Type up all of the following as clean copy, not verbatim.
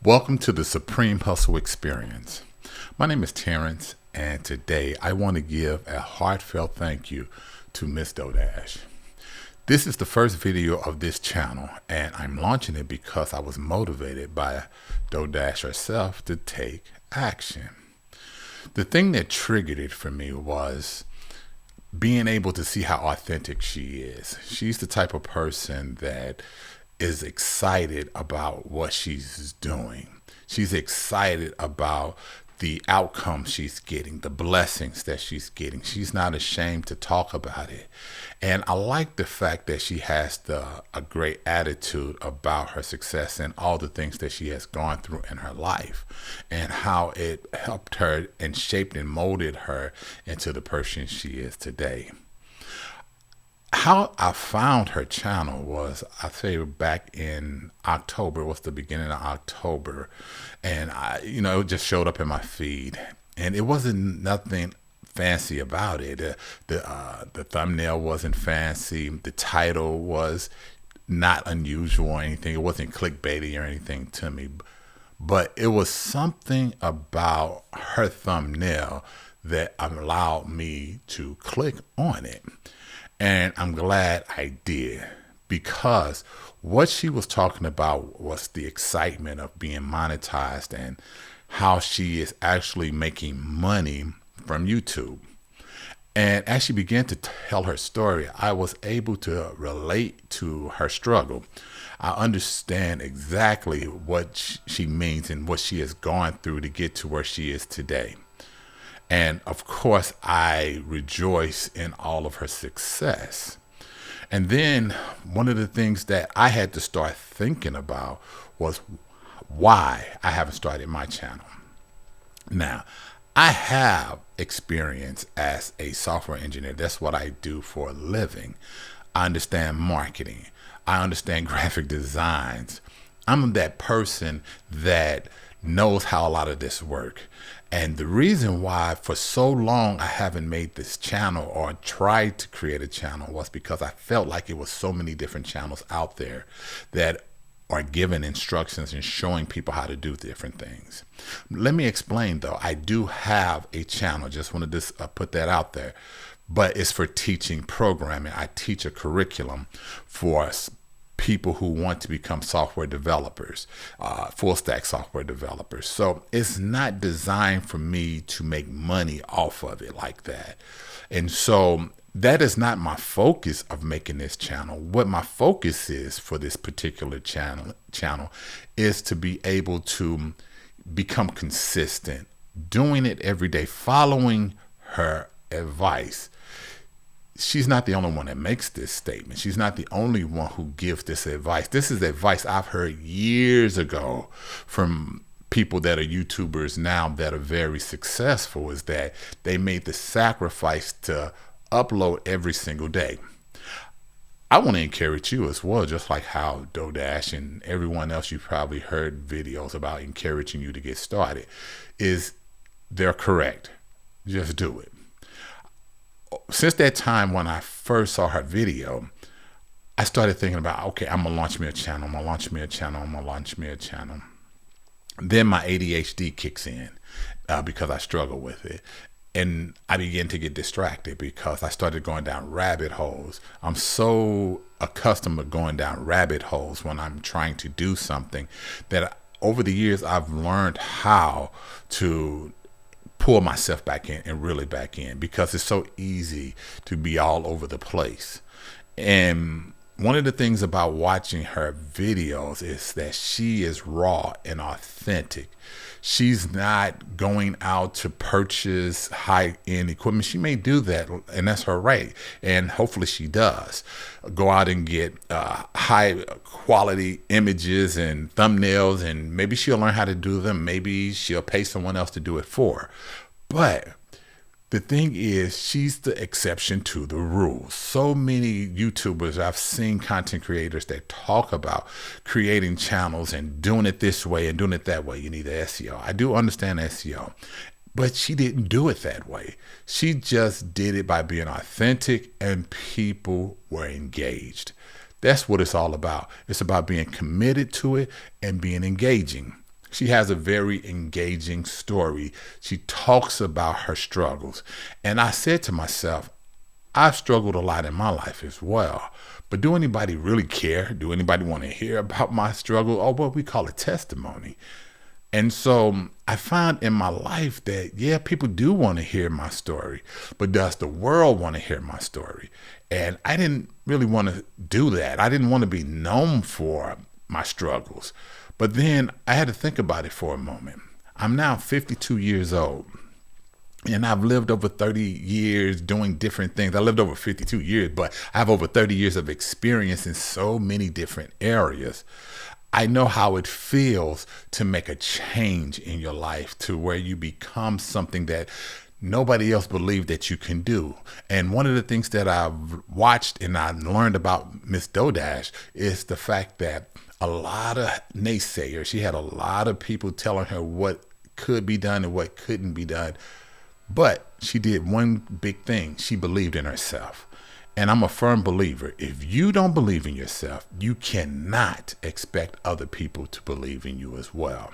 Welcome to the Supreme Hustle Experience. My name is Terrence, and today I want to give a heartfelt thank you to Miss Dodash. This is the first video of this channel, and I'm launching it because I was motivated by Dodash herself to take action. The thing that triggered it for me was being able to see how authentic she is. She's the type of person that is excited about what she's doing. She's excited about the outcome she's getting, the blessings that she's getting. She's not ashamed to talk about it. And I like the fact that she has a great attitude about her success and all the things that she has gone through in her life and how it helped her and shaped and molded her into the person she is today. How I found her channel was, I say back in October, was the beginning of October. And it just showed up in my feed, and it wasn't nothing fancy about it. The thumbnail wasn't fancy. The title was not unusual or anything. It wasn't clickbaity or anything to me, but it was something about her thumbnail that allowed me to click on it. And I'm glad I did, because what she was talking about was the excitement of being monetized and how she is actually making money from YouTube. And as she began to tell her story, I was able to relate to her struggle. I understand exactly what she means and what she has gone through to get to where she is today. And of course, I rejoice in all of her success. And then one of the things that I had to start thinking about was why I haven't started my channel. Now, I have experience as a software engineer. That's what I do for a living. I understand marketing. I understand graphic designs. I'm that person that knows how a lot of this works. And the reason why for so long I haven't made this channel or tried to create a channel was because I felt like it was so many different channels out there that are giving instructions and showing people how to do different things. Let me explain though. I do have a channel. Just wanted to put that out there, but it's for teaching programming. I teach a curriculum for people who want to become software developers, full stack software developers. So it's not designed for me to make money off of it like that. And so that is not my focus of making this channel. What my focus is for this particular channel is to be able to become consistent, doing it every day, following her advice. She's not the only one that makes this statement. She's not the only one who gives this advice. This is advice I've heard years ago from people that are YouTubers now that are very successful, is that they made the sacrifice to upload every single day. I want to encourage you as well, just like how Dodash and everyone else you've probably heard videos about encouraging you to get started, is they're correct. Just do it. Since that time when I first saw her video, I started thinking about, okay, I'm gonna launch me a channel, I'm gonna launch me a channel, I'm gonna launch me a channel. Then my ADHD kicks in because I struggle with it. And I began to get distracted because I started going down rabbit holes. I'm so accustomed to going down rabbit holes when I'm trying to do something that over the years I've learned how to pull myself back in and really back in, because it's so easy to be all over the place. And one of the things about watching her videos is that she is raw and authentic. She's not going out to purchase high-end equipment. She may do that, and that's her right. And hopefully she does go out and get high-quality images and thumbnails, and maybe she'll learn how to do them. Maybe she'll pay someone else to do it for her. But the thing is, she's the exception to the rule. So many YouTubers, I've seen content creators that talk about creating channels and doing it this way and doing it that way. You need SEO. I do understand SEO, but she didn't do it that way. She just did it by being authentic, and people were engaged. That's what it's all about. It's about being committed to it and being engaging. She has a very engaging story. She talks about her struggles. And I said to myself, I've struggled a lot in my life as well. But do anybody really care? Do anybody want to hear about my struggle, or what we call a testimony? And so I found in my life that, yeah, people do want to hear my story, but does the world want to hear my story? And I didn't really want to do that. I didn't want to be known for my struggles. But then I had to think about it for a moment. I'm now 52 years old. And I've lived over 30 years doing different things. I lived over 52 years, but I have over 30 years of experience in so many different areas. I know how it feels to make a change in your life to where you become something that nobody else believed that you can do. And one of the things that I've watched and I learned about Miss Dodash is the fact that a lot of naysayers, she had a lot of people telling her what could be done and what couldn't be done. But she did one big thing. She believed in herself. And I'm a firm believer. If you don't believe in yourself, you cannot expect other people to believe in you as well.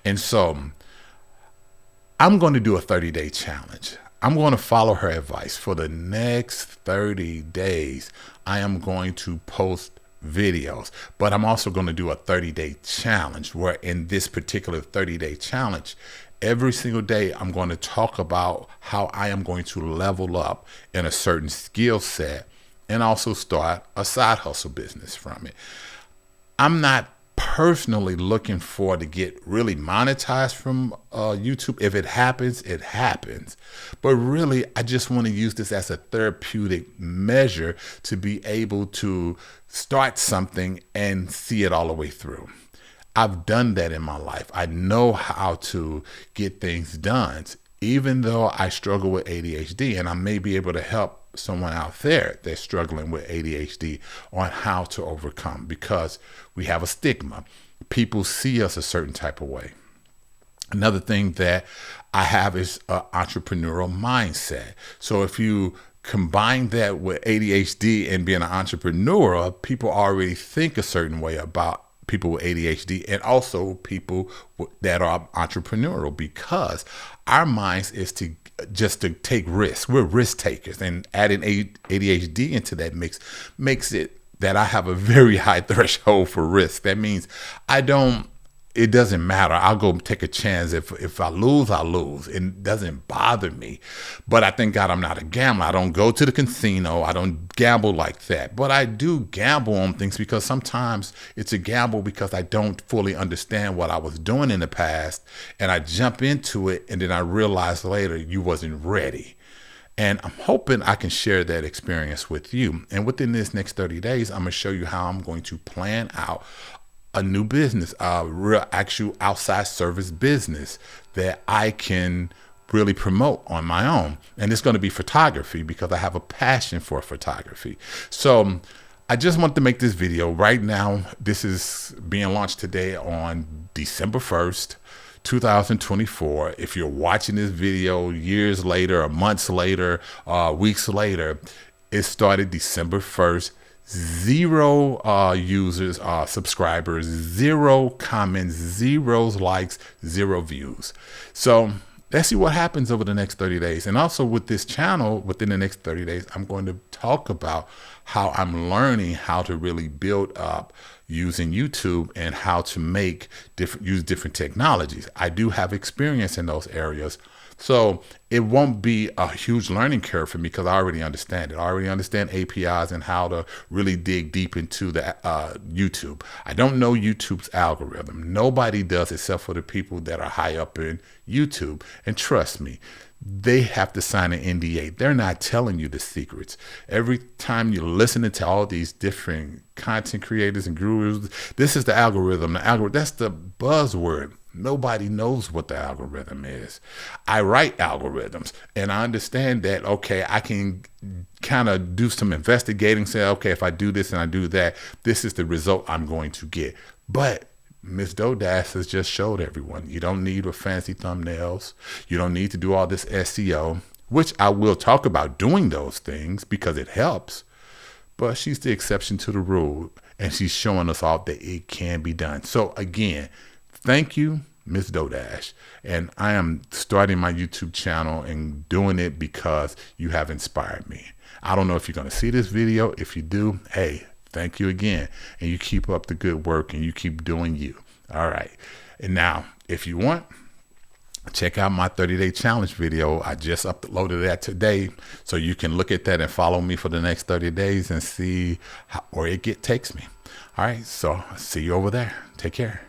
And so I'm going to do a 30-day challenge. I'm going to follow her advice. For the next 30 days, I am going to post videos, but I'm also going to do a 30-day challenge where in this particular 30-day challenge, every single day, I'm going to talk about how I am going to level up in a certain skill set and also start a side hustle business from it. I'm not personally looking for to get really monetized from YouTube. If it happens, it happens. But really, I just want to use this as a therapeutic measure to be able to start something and see it all the way through. I've done that in my life. I know how to get things done, even though I struggle with ADHD, and I may be able to help someone out there that's struggling with ADHD on how to overcome, because we have a stigma. People see us a certain type of way. Another thing that I have is an entrepreneurial mindset. So if you combine that with ADHD and being an entrepreneur, people already think a certain way about people with ADHD and also people that are entrepreneurial, because our minds is to just to take risks. We're risk takers, and adding ADHD into that makes it that I have a very high threshold for risk. That means it doesn't matter. I'll go take a chance. If I lose, I lose. It doesn't bother me. But I thank God I'm not a gambler. I don't go to the casino. I don't gamble like that. But I do gamble on things because sometimes it's a gamble because I don't fully understand what I was doing in the past. And I jump into it, and then I realize later you wasn't ready. And I'm hoping I can share that experience with you. And within this next 30 days, I'm going to show you how I'm going to plan out a new business, a real actual outside service business that I can really promote on my own. And it's going to be photography because I have a passion for photography. So I just want to make this video right now. This is being launched today on December 1st, 2024. If you're watching this video years later or months later, weeks later, it started December 1st. 0 users, subscribers, 0 comments, 0 likes, 0 views. So let's see what happens over the next 30 days. And also with this channel, within the next 30 days, I'm going to talk about how I'm learning how to really build up using YouTube and how to use different technologies. I do have experience in those areas. So it won't be a huge learning curve for me because I already understand it. I already understand APIs and how to really dig deep into the YouTube. I don't know YouTube's algorithm. Nobody does except for the people that are high up in YouTube. And trust me, they have to sign an NDA. They're not telling you the secrets. Every time you're listening to all these different content creators and gurus, this is the algorithm. The algorithm, that's the buzzword. Nobody knows what the algorithm is. I write algorithms, and I understand that, okay, I can kind of do some investigating, say, okay, if I do this and I do that, this is the result I'm going to get. But Ms. Dodash has just showed everyone, you don't need a fancy thumbnails. You don't need to do all this SEO, which I will talk about doing those things because it helps. But she's the exception to the rule, and she's showing us all that it can be done. So again, thank you Miss Dodash. And I am starting my YouTube channel and doing it because you have inspired me. I don't know if you're going to see this video. If you do, hey, thank you again. And you keep up the good work and you keep doing you. All right. And now, if you want, check out my 30-day challenge video. I just uploaded that today, so you can look at that and follow me for the next 30 days and see where it takes me. All right. So see you over there. Take care.